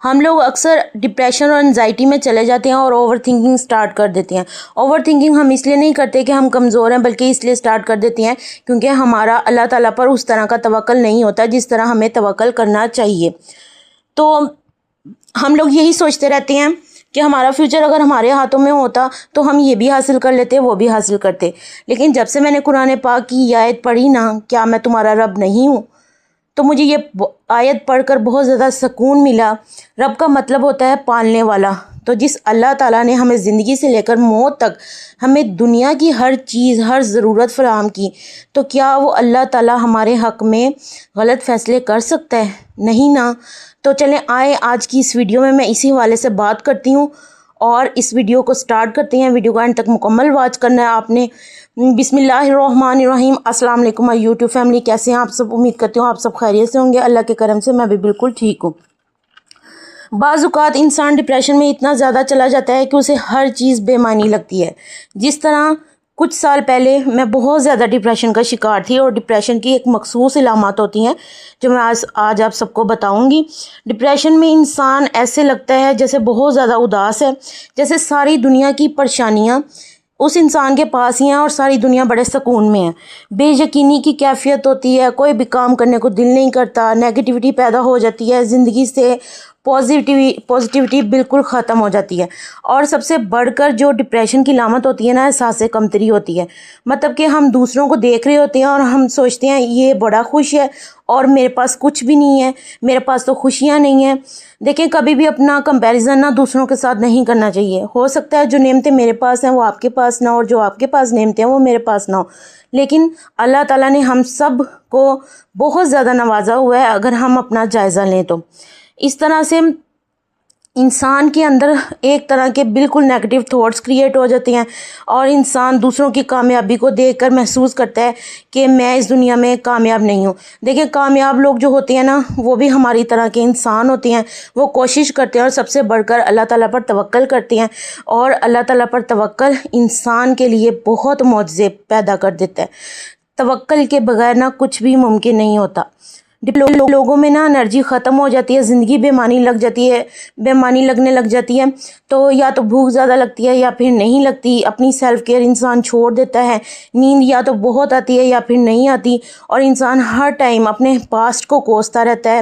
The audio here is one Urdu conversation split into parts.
ہم لوگ اکثر ڈپریشن اور انزائٹی میں چلے جاتے ہیں اور اوور تھنکنگ سٹارٹ کر دیتے ہیں۔ اوور تھنکنگ ہم اس لیے نہیں کرتے کہ ہم کمزور ہیں، بلکہ اس لیے سٹارٹ کر دیتے ہیں کیونکہ ہمارا اللہ تعالیٰ پر اس طرح کا توکل نہیں ہوتا جس طرح ہمیں توکل کرنا چاہیے۔ تو ہم لوگ یہی سوچتے رہتے ہیں کہ ہمارا فیوچر اگر ہمارے ہاتھوں میں ہوتا تو ہم یہ بھی حاصل کر لیتے، وہ بھی حاصل کرتے۔ لیکن جب سے میں نے قرآن پاک کی یہ آیت پڑھی نا، کیا میں تمہارا رب نہیں ہوں، تو مجھے یہ آیت پڑھ کر بہت زیادہ سکون ملا۔ رب کا مطلب ہوتا ہے پالنے والا۔ تو جس اللہ تعالیٰ نے ہمیں زندگی سے لے کر موت تک ہمیں دنیا کی ہر چیز، ہر ضرورت فراہم کی، تو کیا وہ اللہ تعالیٰ ہمارے حق میں غلط فیصلے کر سکتا ہے؟ نہیں نا۔ تو چلیں آئے آج کی اس ویڈیو میں اسی حوالے سے بات کرتی ہوں، اور اس ویڈیو کو سٹارٹ کرتے ہیں۔ ویڈیو کو اینڈ تک مکمل واچ کرنا ہے آپ نے۔ بسم اللہ الرحمن الرحیم۔ السلام علیکم یوٹیوب فیملی، کیسے ہیں آپ سب؟ امید کرتی ہوں آپ سب خیریت سے ہوں گے۔ اللہ کے کرم سے میں بھی بالکل ٹھیک ہوں۔ بعض اوقات انسان ڈپریشن میں اتنا زیادہ چلا جاتا ہے کہ اسے ہر چیز بے معنی لگتی ہے۔ جس طرح کچھ سال پہلے میں بہت زیادہ ڈپریشن کا شکار تھی، اور ڈپریشن کی ایک مخصوص علامات ہوتی ہیں جو میں آج آپ سب کو بتاؤں گی۔ ڈپریشن میں انسان ایسے لگتا ہے جیسے بہت زیادہ اداس ہے، جیسے ساری دنیا کی پریشانیاں اس انسان کے پاس ہی ہیں اور ساری دنیا بڑے سکون میں ہے۔ بے یقینی کی کیفیت ہوتی ہے، کوئی بھی کام کرنے کو دل نہیں کرتا، نیگیٹیوٹی پیدا ہو جاتی ہے، زندگی سے پازیٹیوٹی بالکل ختم ہو جاتی ہے۔ اور سب سے بڑھ کر جو ڈپریشن کی علامت ہوتی ہے نا، احساس کمتری ہوتی ہے۔ مطلب کہ ہم دوسروں کو دیکھ رہے ہوتے ہیں اور ہم سوچتے ہیں یہ بڑا خوش ہے اور میرے پاس کچھ بھی نہیں ہے، میرے پاس تو خوشیاں نہیں ہیں۔ دیکھیں، کبھی بھی اپنا کمپیریزن نہ دوسروں کے ساتھ نہیں کرنا چاہیے۔ ہو سکتا ہے جو نعمتیں میرے پاس ہیں وہ آپ کے پاس نہ ہو، اور جو آپ کے پاس نعمتیں ہیں وہ میرے پاس نہ ہو، لیکن اللہ تعالیٰ نے ہم سب کو بہت زیادہ نوازا ہوا ہے اگر ہم اپنا جائزہ لیں تو۔ اس طرح سے انسان کے اندر ایک طرح کے بالکل نیگیٹو تھاٹس کریٹ ہو جاتے ہیں، اور انسان دوسروں کی کامیابی کو دیکھ کر محسوس کرتا ہے کہ میں اس دنیا میں کامیاب نہیں ہوں۔ دیکھیں، کامیاب لوگ جو ہوتے ہیں نا، وہ بھی ہماری طرح کے انسان ہوتے ہیں۔ وہ کوشش کرتے ہیں اور سب سے بڑھ کر اللہ تعالیٰ پر توکل کرتے ہیں، اور اللہ تعالیٰ پر توکل انسان کے لیے بہت معجزے پیدا کر دیتا ہے۔ توکل کے بغیر نا کچھ بھی ممکن نہیں ہوتا۔ لوگوں میں نا انرجی ختم ہو جاتی ہے، زندگی بے معنی لگنے لگ جاتی ہے، تو یا تو بھوک زیادہ لگتی ہے یا پھر نہیں لگتی۔ اپنی سیلف کیئر انسان چھوڑ دیتا ہے، نیند یا تو بہت آتی ہے یا پھر نہیں آتی، اور انسان ہر ٹائم اپنے پاسٹ کو کوستا رہتا ہے۔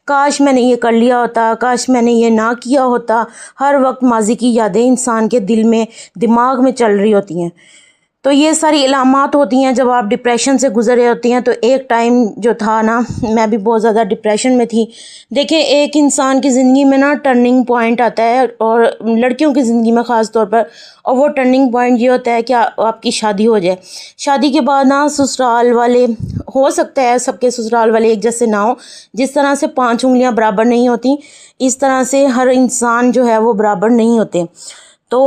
کاش میں نے یہ کر لیا ہوتا، کاش میں نے یہ نہ کیا ہوتا۔ ہر وقت ماضی کی یادیں انسان کے دل میں، دماغ میں چل رہی ہوتی ہیں۔ تو یہ ساری علامات ہوتی ہیں جب آپ ڈپریشن سے گزر رہے ہوتے ہیں۔ تو ایک ٹائم جو تھا نا، میں بھی بہت زیادہ ڈپریشن میں تھی۔ دیکھیں، ایک انسان کی زندگی میں نا ٹرننگ پوائنٹ آتا ہے، اور لڑکیوں کی زندگی میں خاص طور پر، اور وہ ٹرننگ پوائنٹ یہ ہوتا ہے کہ آپ کی شادی ہو جائے۔ شادی کے بعد نا سسرال والے، ہو سکتا ہے سب کے سسرال والے ایک جیسے نہ ہو، جس طرح سے 5 انگلیاں برابر نہیں ہوتی، اس طرح سے ہر انسان جو ہے وہ برابر نہیں ہوتے۔ تو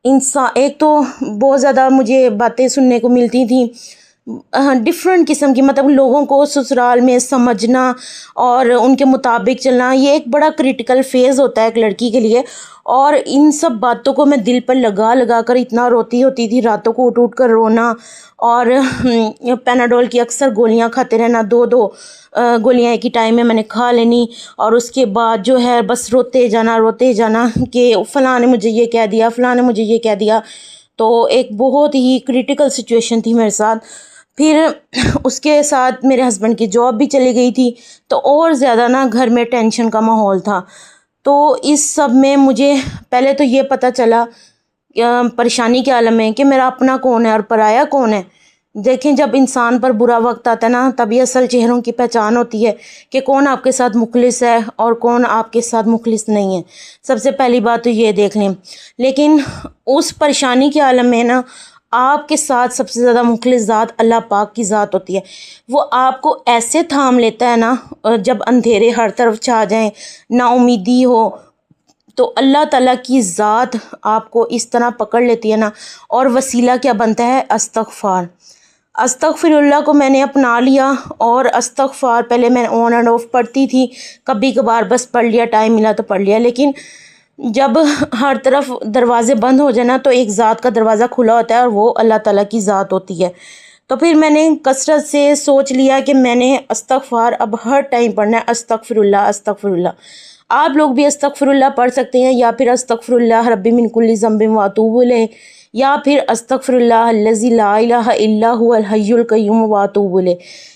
انسان ایک تو بہت زیادہ مجھے باتیں سننے کو ملتی تھیں ڈفرینٹ قسم کی، مطلب لوگوں کو سسرال میں سمجھنا اور ان کے مطابق چلنا، یہ ایک بڑا کریٹیکل فیز ہوتا ہے ایک لڑکی کے لیے۔ اور ان سب باتوں کو میں دل پر لگا کر اتنا روتی ہوتی تھی، راتوں کو اٹھ کر رونا، اور پیناڈول کی اکثر گولیاں کھاتے رہنا، 2 گولیاں ایک ہی ٹائم میں نے کھا لینی، اور اس کے بعد جو ہے بس روتے جانا کہ فلاں نے مجھے یہ کہہ دیا، فلاں نے مجھے یہ کہہ دیا۔ تو ایک بہت ہی کریٹیکل سچویشن تھی میرے ساتھ۔ پھر اس کے ساتھ میرے ہسبینڈ کی جاب بھی چلی گئی تھی، تو اور زیادہ نا گھر میں ٹینشن کا ماحول تھا۔ تو اس سب میں مجھے پہلے تو یہ پتہ چلا پریشانی کے عالم میں کہ میرا اپنا کون ہے اور پرایا کون ہے۔ دیکھیں، جب انسان پر برا وقت آتا ہے نا، تبھی اصل چہروں کی پہچان ہوتی ہے کہ کون آپ کے ساتھ مخلص ہے اور کون آپ کے ساتھ مخلص نہیں ہے۔ سب سے پہلی بات تو یہ دیکھ لیں۔ لیکن اس پریشانی کے عالم میں نا، آپ کے ساتھ سب سے زیادہ مخلص ذات اللہ پاک کی ذات ہوتی ہے۔ وہ آپ کو ایسے تھام لیتا ہے نا، جب اندھیرے ہر طرف چھا جائیں، نا امیدی ہو، تو اللہ تعالیٰ کی ذات آپ کو اس طرح پکڑ لیتی ہے نا۔ اور وسیلہ کیا بنتا ہے؟ استغفر اللہ کو میں نے اپنا لیا، اور استغفار پہلے میں آن اینڈ آف پڑھتی تھی، کبھی کبھار بس پڑھ لیا، ٹائم ملا تو پڑھ لیا۔ لیکن جب ہر طرف دروازے بند ہو جائے نا، تو ایک ذات کا دروازہ کھلا ہوتا ہے، اور وہ اللہ تعالیٰ کی ذات ہوتی ہے۔ تو پھر میں نے کثرت سے سوچ لیا کہ میں نے استغفار اب ہر ٹائم پڑھنا ہے، استغفر اللہ، استغفر اللہ۔ آپ لوگ بھی استغفراللہ پڑھ سکتے ہیں، یا پھر استغفراللہ ربی من کل ذنب واتوب الیہ، یا پھر استغفراللہ الذی لا الہ الا هو الحی القیوم واتوب الیہ۔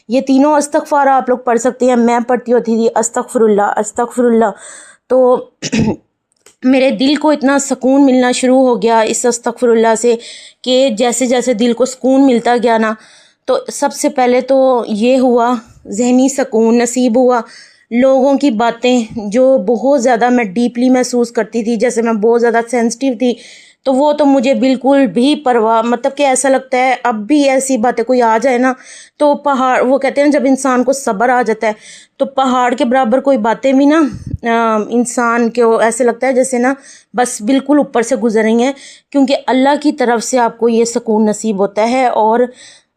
یہ تینوں استغفار آپ لوگ پڑھ سکتے ہیں۔ میں پڑھتی ہوتی تھی استغفراللہ تو میرے دل کو اتنا سکون ملنا شروع ہو گیا اس استغفراللہ سے کہ جیسے جیسے دل کو سکون ملتا گیا نا، تو سب سے پہلے تو یہ ہوا ذہنی سکون نصیب ہوا۔ لوگوں کی باتیں جو بہت زیادہ میں ڈیپلی محسوس کرتی تھی، جیسے میں بہت زیادہ سینسٹیو تھی، تو وہ تو مجھے بالکل بھی پرواہ، مطلب کہ ایسا لگتا ہے اب بھی ایسی باتیں کوئی آ جائے نا تو پہاڑ، وہ کہتے ہیں جب انسان کو صبر آ جاتا ہے تو پہاڑ کے برابر کوئی باتیں بھی نا انسان کو ایسے لگتا ہے جیسے نا بس بالکل اوپر سے گزر رہی ہیں، کیونکہ اللہ کی طرف سے آپ کو یہ سکون نصیب ہوتا ہے۔ اور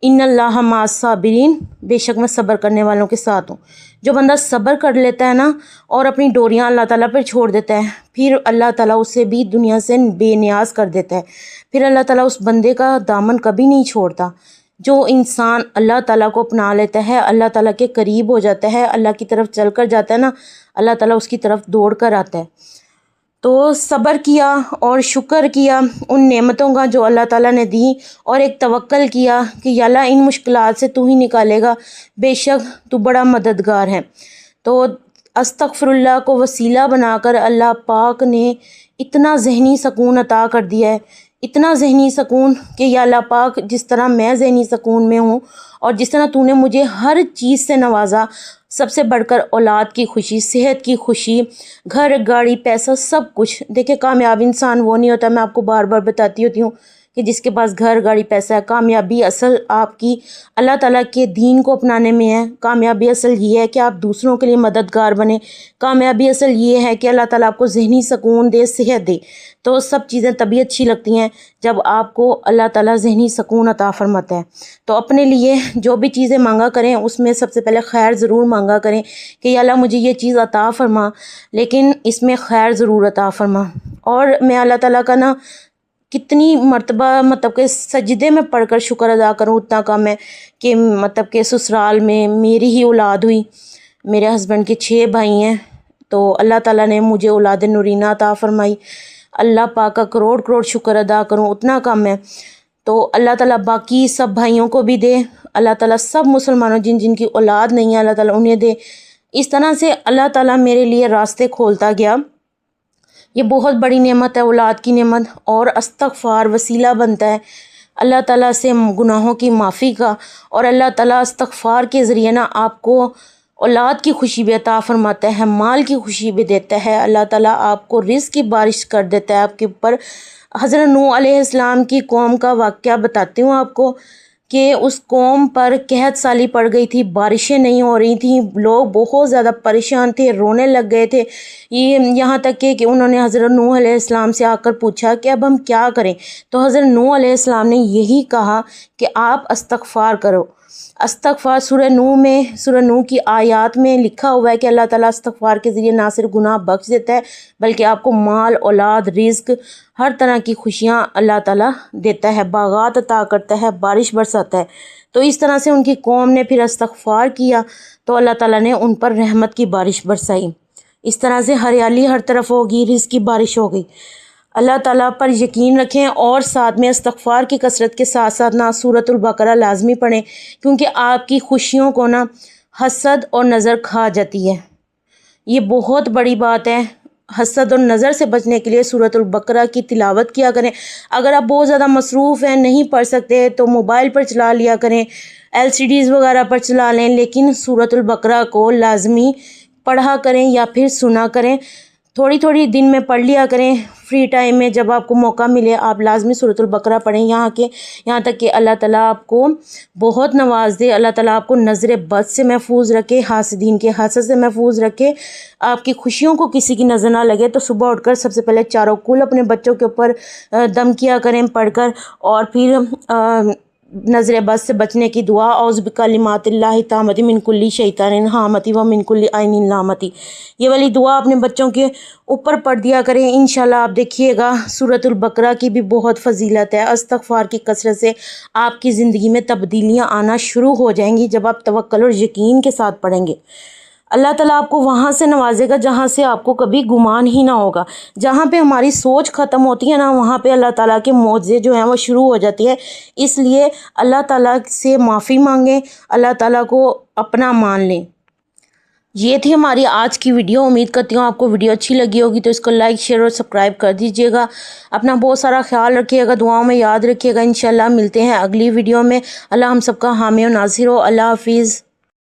ان اللہ مع الصابرین، بے شک میں صبر کرنے والوں کے ساتھ ہوں۔ جو بندہ صبر کر لیتا ہے نا اور اپنی ڈوریاں اللہ تعالیٰ پر چھوڑ دیتا ہے، پھر اللہ تعالیٰ اسے بھی دنیا سے بے نیاز کر دیتا ہے، پھر اللہ تعالیٰ اس بندے کا دامن کبھی نہیں چھوڑتا۔ جو انسان اللہ تعالیٰ کو اپنا لیتا ہے، اللہ تعالیٰ کے قریب ہو جاتا ہے، اللہ کی طرف چل کر جاتا ہے نا، اللہ تعالیٰ اس کی طرف دوڑ کر آتا ہے۔ تو صبر کیا اور شکر کیا ان نعمتوں کا جو اللہ تعالیٰ نے دی، اور ایک توکل کیا کہ یا اللہ ان مشکلات سے تو ہی نکالے گا، بے شک تو بڑا مددگار ہے۔ تو استغفراللہ کو وسیلہ بنا کر اللہ پاک نے اتنا ذہنی سکون عطا کر دیا ہے، اتنا ذہنی سکون کہ یا اللہ پاک جس طرح میں ذہنی سکون میں ہوں اور جس طرح تو نے مجھے ہر چیز سے نوازا، سب سے بڑھ کر اولاد کی خوشی، صحت کی خوشی، گھر گاڑی پیسہ سب کچھ۔ دیکھیں کامیاب انسان وہ نہیں ہوتا، میں آپ کو بار بار بتاتی ہوتی ہوں کہ جس کے پاس گھر گاڑی پیسہ ہے۔ کامیابی اصل آپ کی اللہ تعالیٰ کے دین کو اپنانے میں ہے۔ کامیابی اصل یہ ہے کہ آپ دوسروں کے لیے مددگار بنیں۔ کامیابی اصل یہ ہے کہ اللہ تعالیٰ آپ کو ذہنی سکون دے، صحت دے۔ تو سب چیزیں تبھی اچھی لگتی ہیں جب آپ کو اللہ تعالیٰ ذہنی سکون عطا فرماتا ہے۔ تو اپنے لیے جو بھی چیزیں مانگا کریں اس میں سب سے پہلے خیر ضرور مانگا کریں کہ یا اللہ مجھے یہ چیز عطا فرما، لیکن اس میں خیر ضرور عطا فرما۔ اور میں اللہ تعالیٰ کا نا کتنی مرتبہ مطلب کہ سجدے میں پڑھ کر شکر ادا کروں اتنا کم ہے کہ مطلب کہ سسرال میں میری ہی اولاد ہوئی، میرے ہسبینڈ کے 6 بھائی ہیں، تو اللہ تعالیٰ نے مجھے اولاد نورینہ عطا فرمائی۔ اللہ پاک کا کروڑ کروڑ شکر ادا کروں اتنا کم ہے۔ تو اللہ تعالیٰ باقی سب بھائیوں کو بھی دے، اللہ تعالیٰ سب مسلمانوں جن جن کی اولاد نہیں ہے اللہ تعالیٰ انہیں دے۔ اس طرح سے اللہ تعالیٰ میرے لیے راستے کھولتا گیا۔ یہ بہت بڑی نعمت ہے اولاد کی نعمت، اور استغفار وسیلہ بنتا ہے اللہ تعالیٰ سے گناہوں کی معافی کا، اور اللہ تعالیٰ استغفار کے ذریعے نا آپ کو اولاد کی خوشی بھی عطا فرماتا ہے، مال کی خوشی بھی دیتا ہے، اللہ تعالیٰ آپ کو رزق کی بارش کر دیتا ہے آپ کے اوپر۔ حضرت نوح علیہ السلام کی قوم کا واقعہ بتاتی ہوں آپ کو کہ اس قوم پر قحط سالی پڑ گئی تھی، بارشیں نہیں ہو رہی تھیں، لوگ بہت زیادہ پریشان تھے، رونے لگ گئے تھے، یہاں تک کہ انہوں نے حضرت نوح علیہ السلام سے آ کر پوچھا کہ اب ہم کیا کریں؟ تو حضرت نوح علیہ السلام نے یہی کہا کہ آپ استغفار کرو۔ استغفار سورہ نوح کی آیات میں لکھا ہوا ہے کہ اللہ تعالیٰ استغفار کے ذریعے نہ صرف گناہ بخش دیتا ہے بلکہ آپ کو مال، اولاد، رزق، ہر طرح کی خوشیاں اللہ تعالیٰ دیتا ہے، باغات عطا کرتا ہے، بارش برساتا ہے۔ تو اس طرح سے ان کی قوم نے پھر استغفار کیا تو اللہ تعالیٰ نے ان پر رحمت کی بارش برسائی۔ اس طرح سے ہریالی ہر طرف ہوگی، رزق کی بارش ہو گئی۔ اللہ تعالیٰ پر یقین رکھیں، اور ساتھ میں استغفار کی کثرت کے ساتھ ساتھ نا سورۃ البقرہ لازمی پڑھیں، کیونکہ آپ کی خوشیوں کو نا حسد اور نظر کھا جاتی ہے۔ یہ بہت بڑی بات ہے۔ حسد اور نظر سے بچنے کے لیے سورۃ البقرہ کی تلاوت کیا کریں۔ اگر آپ بہت زیادہ مصروف ہیں، نہیں پڑھ سکتے، تو موبائل پر چلا لیا کریں، LCDs وغیرہ پر چلا لیں، لیکن سورۃ البقرہ کو لازمی پڑھا کریں یا پھر سنا کریں۔ تھوڑی تھوڑی دن میں پڑھ لیا کریں، فری ٹائم میں جب آپ کو موقع ملے آپ لازمی سورۃ البقرہ پڑھیں، یہاں تک کہ اللہ تعالیٰ آپ کو بہت نواز دے، اللہ تعالیٰ آپ کو نظر بد سے محفوظ رکھے، حاسدین کے حسد سے محفوظ رکھے، آپ کی خوشیوں کو کسی کی نظر نہ لگے۔ تو صبح اٹھ کر سب سے پہلے چاروں کل اپنے بچوں کے اوپر دم کیا کریں پڑھ کر، اور پھر نظر بد سے بچنے کی دعا، اعوذ بکلمات اللہ التامۃ من کل شیطان ہامۃ و من کل عین لامۃ، یہ والی دعا اپنے بچوں کے اوپر پڑھ دیا کریں۔ انشاءاللہ آپ دیکھیے گا سورۃ البقرہ کی بھی بہت فضیلت ہے۔ استغفار کی کثرت سے آپ کی زندگی میں تبدیلیاں آنا شروع ہو جائیں گی جب آپ توکل اور یقین کے ساتھ پڑھیں گے۔ اللہ تعالیٰ آپ کو وہاں سے نوازے گا جہاں سے آپ کو کبھی گمان ہی نہ ہوگا. جہاں پہ ہماری سوچ ختم ہوتی ہے نا، وہاں پہ اللہ تعالیٰ کے معجزے جو ہیں وہ شروع ہو جاتی ہے. اس لیے اللہ تعالیٰ سے معافی مانگیں، اللہ تعالیٰ کو اپنا مان لیں. یہ تھی ہماری آج کی ویڈیو. امید کرتی ہوں آپ کو ویڈیو اچھی لگی ہوگی، تو اس کو لائک شیئر اور سبسکرائب کر دیجیے گا. اپنا بہت سارا خیال رکھیے گا، دعاؤں میں یاد رکھیے گا. انشاءاللہ ملتے ہیں اگلی ویڈیو میں. اللہ ہم سب کا حامی و ناصر ہو. اللہ حافظ.